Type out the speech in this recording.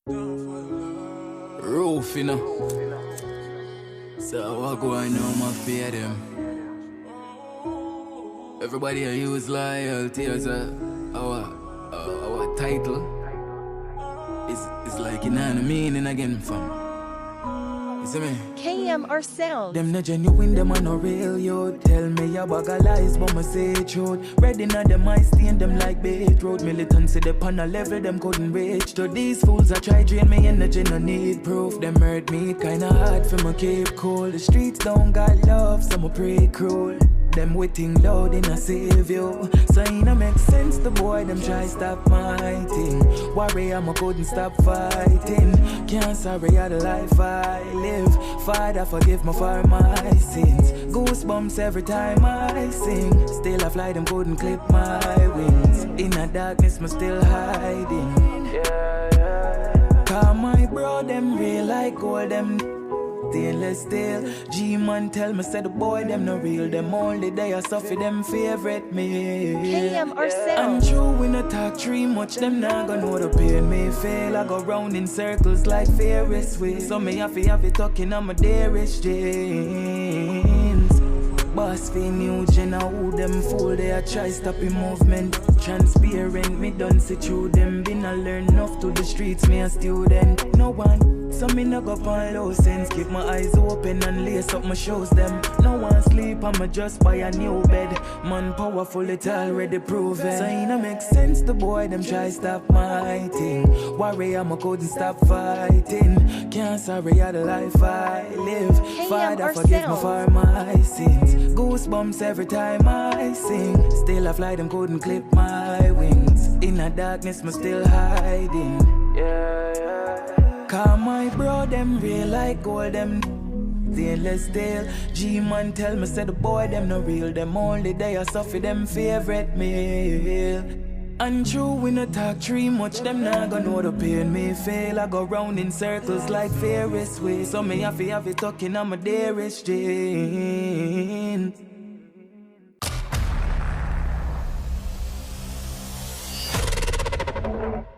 Roof, you know. So I go, I know my fear them. Everybody I use loyalty as our title. It's like you know what I mean again, fam. You see me? KMRSounds. Them no genuine, them are no real, yo. Tell me a bag of lies, but me say truth. Ready now, them I stain them like beetroot. Militants say they on a level them couldn't reach. To these fools I try drain me energy, no need proof. Them hurt me kinda hard for me keep cool. The streets don't got love, so me pray cruel. Them waiting loud in a save you. So it no make sense the boy them try stop my thing. Worry I couldn't stop fighting. Can't sorry all the life I live. Father forgive me for my sins. Goosebumps every time I sing. Still I fly them couldn't clip my wings. In the darkness me still hiding. Cause my bro them real like gold them stainless steel. G-man tell me say the boy them no real. Them only they are suffer them favorite meal. KMRSounds. And true we no talk tree much. Them not gonna know the pain me feel. I go round in circles like Ferris wheel. So me have it talking on my dearest jeans. Boss fi new gen who them fool. They a try stopping movement. Transparent me done see through them. Been a learn enough to the streets me a student. No one so me no go on low sense. Keep my eyes open and lace up my shows them. No one sleep, I'ma just buy a new bed. Man powerful, it already proven. So it no make sense the boy them try stop my thing. Worry I couldn't stop fighting. Can't sorry all the life I live. Father forgive me for my sins. Goosebumps every time I sing. Still I fly them couldn't clip my wings. In the darkness me still hiding. Cause my bro them real like gold them stainless steel. G-man tell me say the boy them no real. Them only they are suffer them favorite meal. And true we no talk tree much. Them not gonna know the pain me feel. I go round in circles like Ferris wheel. So me have it talking on my dearest jeans.